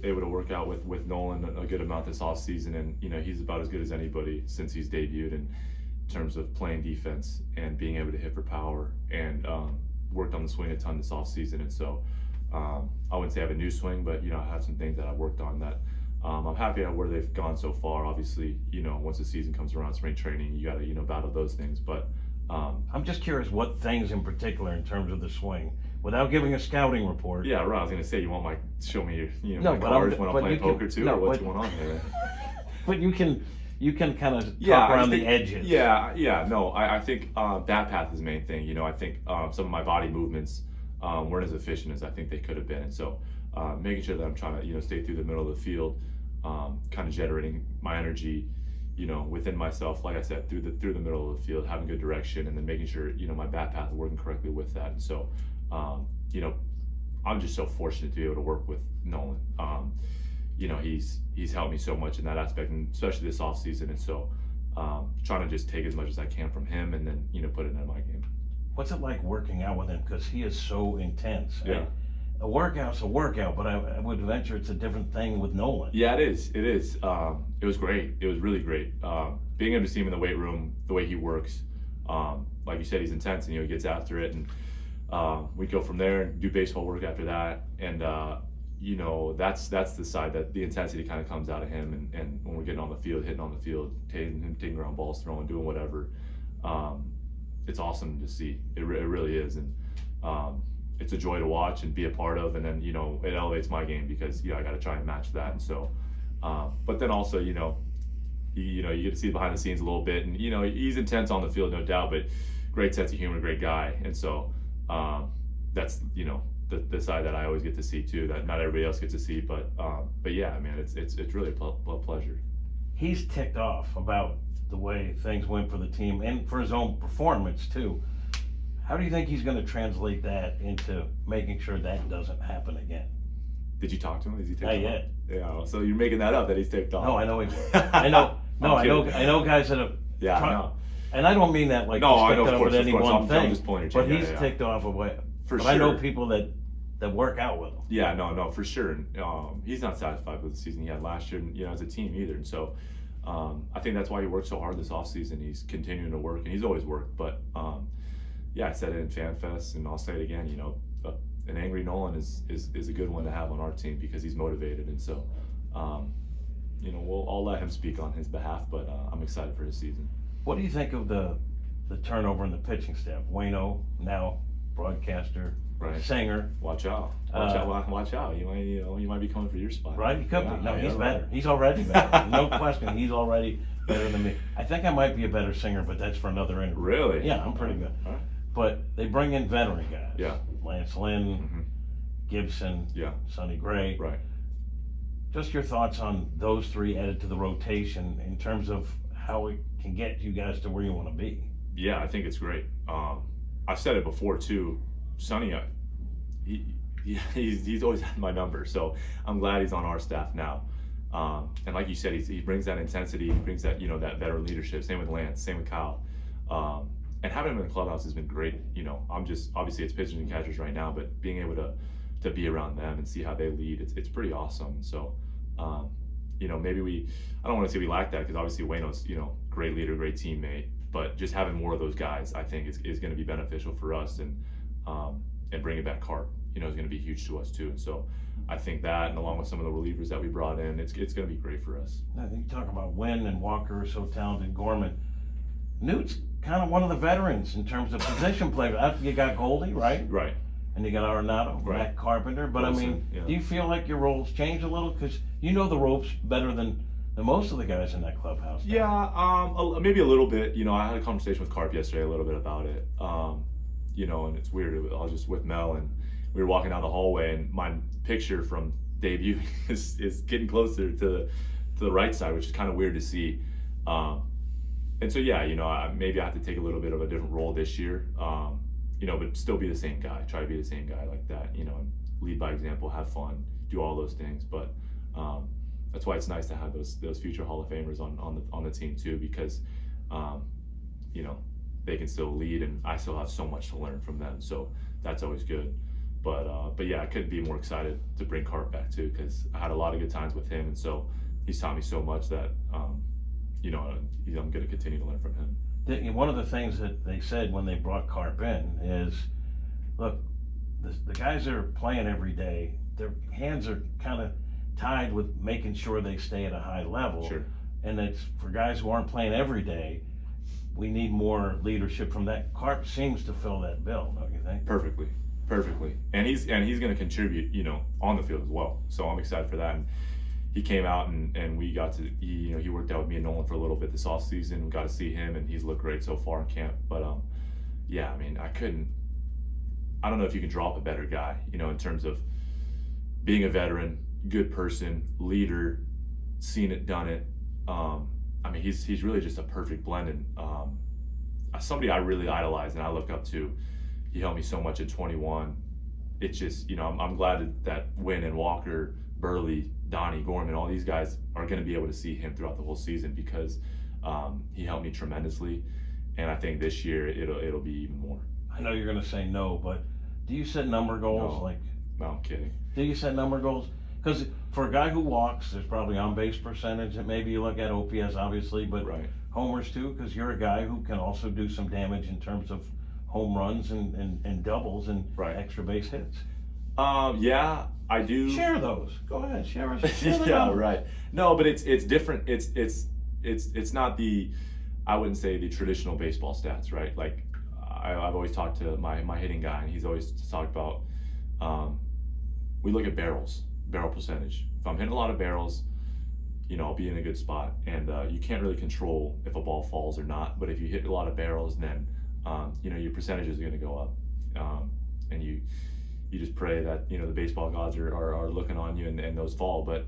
able to work out with Nolan a good amount this off season, and he's about as good as anybody since he's debuted in terms of playing defense and being able to hit for power, and worked on the swing a ton this off season. And so I wouldn't say I have a new swing, but I have some things that I worked on that I'm happy at where they've gone so far. Obviously, once the season comes around, spring training, you got to battle those things. But I'm just curious what things in particular in terms of the swing, without giving a scouting report. Yeah, right. I was gonna say, you want show me your No, my but cards when I'm playing poker too, no, or what's but- going on there? But you can kind of Yeah, talk I around think- the edges. Yeah. No, I think bat path is the main thing. I think some of my body movements weren't as efficient as I think they could have been, and so making sure that I'm trying to stay through the middle of the field, kind of generating my energy, within myself. Like I said, through the middle of the field, having good direction, and then making sure my bat path is working correctly with that. And so, I'm just so fortunate to be able to work with Nolan. He's helped me so much in that aspect, and especially this off season. And so, trying to just take as much as I can from him, and then put it into my game. What's it like working out with him? Because he is so intense. Yeah. A workout's a workout, but I would venture it's a different thing with Nolan. Yeah, it is. It is. It was great. It was really great. Being able to see him in the weight room, the way he works, like you said, he's intense, and he gets after it, and we go from there and do baseball work after that, and that's the side that the intensity kind of comes out of him, and when we're getting on the field, hitting on the field, taking ground balls, throwing, doing whatever, it's awesome to see. It really is, and it's a joy to watch and be a part of, and then it elevates my game because I got to try and match that. And so, but then also you get to see behind the scenes a little bit, and he's intense on the field, no doubt, but great sense of humor, great guy. And so that's the side that I always get to see too, that not everybody else gets to see. But yeah, man, it's really a pleasure. He's ticked off about the way things went for the team and for his own performance too. How do you think he's going to translate that into making sure that doesn't happen again? Did you talk to him? Is he ticked Not off? yet. Yeah. So you're making that up that he's ticked off? No, I know he. I know. No, I know guys that have. Yeah, I know. And I don't mean that like No, he's I ticked know, of off course, with of any course. one I'm thing. just pointing at but you. he's Yeah. ticked off of what. For but sure. I know people that work out with him. Yeah, no, for sure. He's not satisfied with the season he had last year, as a team either. And so, I think that's why he worked so hard this offseason. He's continuing to work, and he's always worked. But yeah, I said it in FanFest, and I'll say it again. An angry Nolan is a good one to have on our team because he's motivated. And so, I'll let him speak on his behalf. But I'm excited for his season. What do you think of the turnover in the pitching staff? Waino, now broadcaster, Right. singer. Watch out! Watch out! You might be coming for your spot. Right, he could Yeah, be. No, yeah, he's right. better. He's already better. No question. He's already better than me. I think I might be a better singer, but that's for another interview. Really? Yeah, I'm pretty good. All right. But they bring in veteran guys. Yeah. Lance Lynn, Mhm. Gibson, Yeah. Sonny Gray. Right. Just your thoughts on those three added to the rotation in terms of how it can get you guys to where you want to be. Yeah, I think it's great. I've said it before too. Sonny, he's always had my number, so I'm glad he's on our staff now. And like you said, he brings that intensity, he brings that that veteran leadership. Same with Lance, same with Kyle. And having him in the clubhouse has been great. I'm just obviously it's pitchers and catchers right now, but being able to be around them and see how they lead, it's pretty awesome. So, maybe I don't want to say we lack that because obviously Waino's great leader, great teammate, but just having more of those guys, I think is going to be beneficial for us, and bringing back Carp, is going to be huge to us too. And so I think that, and along with some of the relievers that we brought in, it's going to be great for us. I think you talk about Wynn and Walker are so talented, Gorman. Noot's kind of one of the veterans in terms of position play. After you got Goldie, right? Right. And you got Arenado, Right. Matt Carpenter. But Wilson, I mean, yeah. do you feel like your roles changed a little? Because you know the ropes better than most of the guys in that clubhouse. now. Yeah, maybe a little bit. I had a conversation with Carp yesterday a little bit about it. And it's weird. I was just with Mel, and we were walking down the hallway, and my picture from debut is getting closer to the right side, which is kind of weird to see. And so yeah, maybe I have to take a little bit of a different role this year. But still be the same guy. Try to be the same guy like that. And lead by example, have fun, do all those things. But that's why it's nice to have those future Hall of Famers on the team too, because they can still lead, and I still have so much to learn from them. So that's always good. But yeah, I couldn't be more excited to bring Carp back too, because I had a lot of good times with him, and so he's taught me so much that I'm going to continue to learn from him. One of the things that they said when they brought Carp in is, look, the guys that are playing every day, their hands are kind of tied with making sure they stay at a high level. Sure. And it's for guys who aren't playing every day, we need more leadership from that. Carp seems to fill that bill, don't you think? Perfectly. And he's going to contribute, on the field as well. So I'm excited for that. And he came out and we got to, he worked out with me and Nolan for a little bit this offseason. We got to see him, and he's looked great so far in camp. But yeah, I mean, I don't know if you can draw up a better guy, in terms of being a veteran, good person, leader, seen it, done it. I mean, he's really just a perfect blend, and somebody I really idolize and I look up to. He helped me so much at 21. It's just, I'm glad that Wynn and Walker, Burley, Donnie, Gorman, all these guys are going to be able to see him throughout the whole season, because he helped me tremendously, and I think this year it'll be even more. I know you're going to say no, but do you set number goals? No, I'm kidding. Do you set number goals? Because for a guy who walks, there's probably on-base percentage, and maybe you look at OPS, obviously, but right. Homers too, because you're a guy who can also do some damage in terms of home runs and doubles and right. extra base hits. Yeah, I do. Share those. Go ahead, share yeah, numbers. Right. No, but it's different. It's not I wouldn't say the traditional baseball stats, right? Like I've always talked to my hitting guy, and he's always talked about. We look at barrel percentage. If I'm hitting a lot of barrels, I'll be in a good spot, and you can't really control if a ball falls or not. But if you hit a lot of barrels, then your percentages are going to go up, and you just pray that the baseball gods are looking on you and those fall. But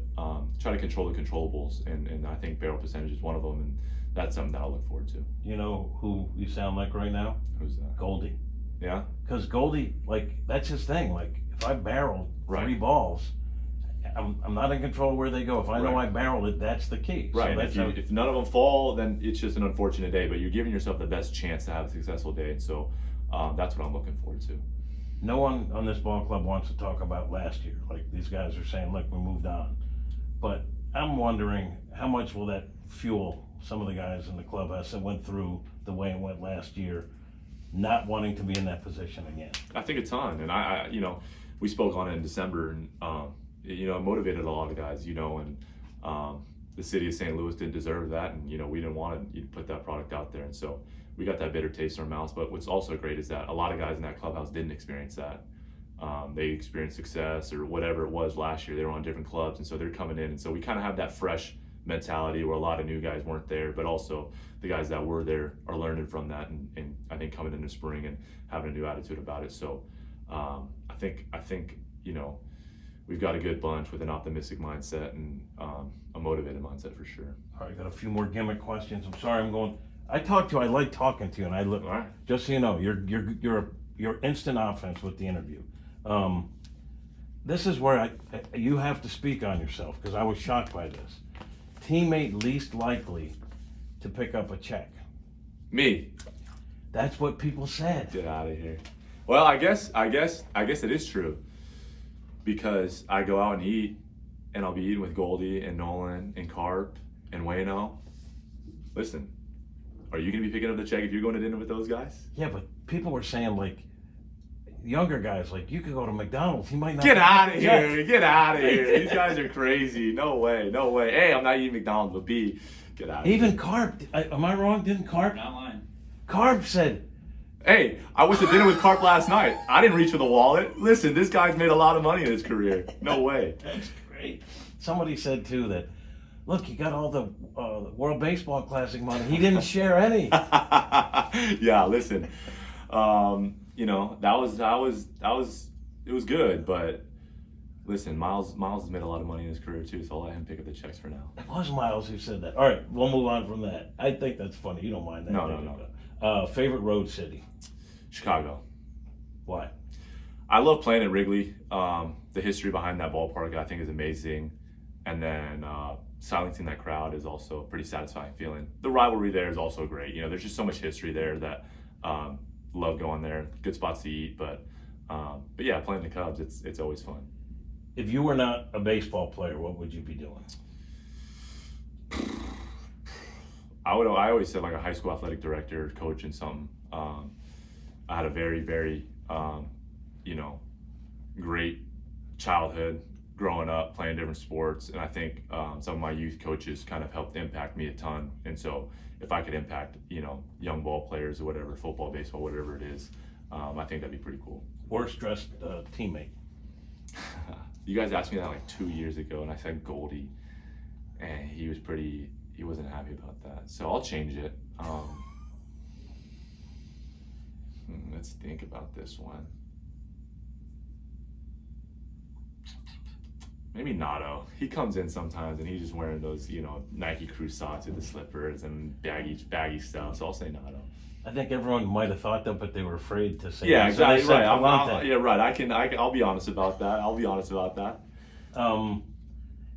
try to control the controllables, and I think barrel percentage is one of them, and that's something that I'll look forward to. You know who you sound like right now? Who's that? Goldie. Yeah. Because Goldie, that's his thing. Like, if I barrel right. 3 balls, I'm not in control of where they go. If I know I barreled it, that's the key. Right. So if none of them fall, then it's just an unfortunate day. But you're giving yourself the best chance to have a successful day. And so that's what I'm looking forward to. No one on this ball club wants to talk about last year. Like, these guys are saying, look, we moved on. But I'm wondering, how much will that fuel some of the guys in the clubhouse that went through the way it went last year, not wanting to be in that position again? I think a ton. And I we spoke on it in December, and it motivated a lot of guys, and the city of St. Louis didn't deserve that, and we didn't want to put that product out there, and so we got that bitter taste in our mouths. But what's also great is that a lot of guys in that clubhouse didn't experience that. They experienced success or whatever it was last year. They were on different clubs, and so they're coming in, and so we kind of have that fresh mentality where a lot of new guys weren't there, but also the guys that were there are learning from that, and I think coming into spring and having a new attitude about it. So I think we've got a good bunch with an optimistic mindset and a motivated mindset for sure. All right, got a few more gimmick questions. I'm sorry, I like talking to you, and I look. Right. Just so you know, you're instant offense with the interview. This is where you have to speak on yourself, because I was shocked by this. Teammate least likely to pick up a check. Me. That's what people said. Get out of here. Well, I guess it is true, because I go out and eat, and I'll be eating with Goldie and Nolan and Carp and Wayno. Listen, are you going to be picking up the check if you're going to dinner with those guys? Yeah, but people were saying, like, younger guys, like, you could go to McDonald's. He might not. Get out of here. Get out of here. These guys are crazy. No way. A, I'm not eating McDonald's, but B, get out of here. Even Carp, am I wrong? Didn't Carp? Not lying. Carp said, hey, I went to dinner with Carp last night. I didn't reach for the wallet. Listen, this guy's made a lot of money in his career. No way. That's great. Somebody said, too, that, look, he got all the World Baseball Classic money. He didn't share any. Yeah, listen. It was good, but listen, Miles has made a lot of money in his career too, so I'll let him pick up the checks for now. It was Miles who said that. All right, we'll move on from that. I think that's funny. You don't mind that? No. Favorite road city? Chicago. Why? I love playing at Wrigley. The history behind that ballpark I think is amazing, and then silencing that crowd is also a pretty satisfying feeling. The rivalry there is also great. There's just so much history there that love going there. Good spots to eat, but But yeah, playing the Cubs, it's always fun. If you were not a baseball player, what would you be doing? I always said like a high school athletic director, coach, and something. I had a very, very, great childhood growing up, playing different sports, and I think some of my youth coaches kind of helped impact me a ton. And so, if I could impact, young ball players or whatever, football, baseball, whatever it is, I think that'd be pretty cool. Worst dressed teammate? You guys asked me that like 2 years ago, and I said Goldie, and he wasn't happy about that. So I'll change it. Let's think about this one. Maybe Nato. He comes in sometimes and he's just wearing those, Nike Crew socks with the slippers and baggy stuff. So I'll say Nato. I think everyone might have thought that, but they were afraid to say. Yeah, that. exactly. So they said Right. Palante. Right. I'll be honest about that.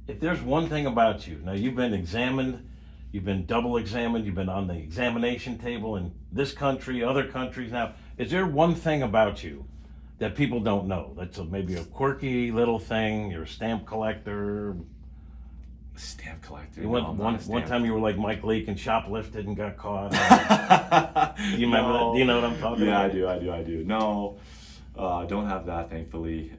If there's one thing about you, now you've been examined, you've been double examined, you've been on the examination table in this country, other countries. Now, is there one thing about you that people don't know? That's maybe a quirky little thing. You're a stamp collector. Stamp collector. You went one time you were like Mike Leake and shoplifted and got caught. Do you remember that? Do you know what I'm talking about? Yeah, I do. No, don't have that, thankfully.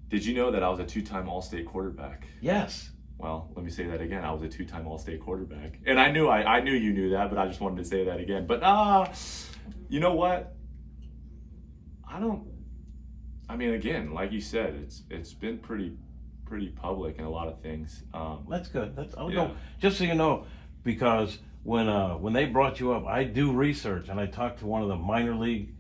Did you know that I was a 2-time All-State quarterback? Yes. Well, let me say that again. I was a 2-time All-State quarterback, and I knew you knew that, but I just wanted to say that again. But you know what? Again, like you said, it's been pretty public in a lot of things. That's good. I'll Yeah. go. Just so you know, because when they brought you up, I do research and I talked to one of the minor league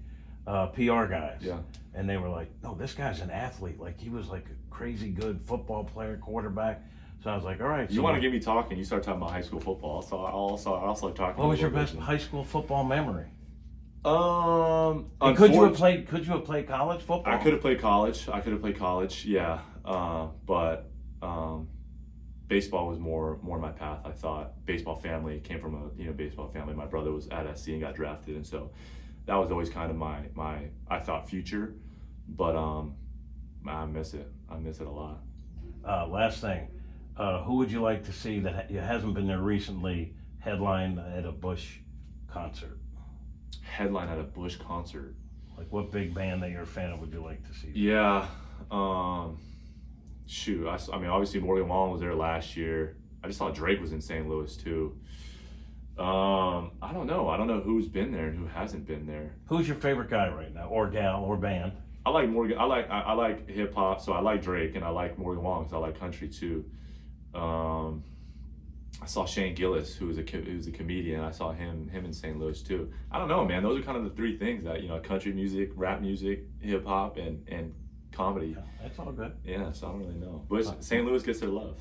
PR guys. Yeah. And they were like, "No, this guy's an athlete. Like he was like a crazy good football player, quarterback." So I was like, "All right." You want to get me talking? You start talking about high school football, so I'll start talking. What was your best high school football memory? And could you have played college football? I could have played college. Yeah. But baseball was more my path. I thought baseball family came from a baseball family. My brother was at SC and got drafted, and so that was always kind of my I thought future. But I miss it. I miss it a lot. Last thing, who would you like to see that hasn't been there recently headline at a Bush concert? Headline at a Bush concert. Like what big band that you're a fan of would you like to see? Yeah. Shoot. Obviously Morgan Wallen was there last year. I just saw Drake was in St. Louis too. I don't know. I don't know who's been there and who hasn't been there. Who's your favorite guy right now, or gal, or band? I like Morgan. I like hip hop, so I like Drake, and I like Morgan Wallen because I like country too. I saw Shane Gillis, who's a comedian. I saw him in St. Louis too. I don't know, man. Those are kind of the three things that country music, rap music, hip hop, and comedy. That's all good. Yeah, so I don't really know. But St. Louis gets their love.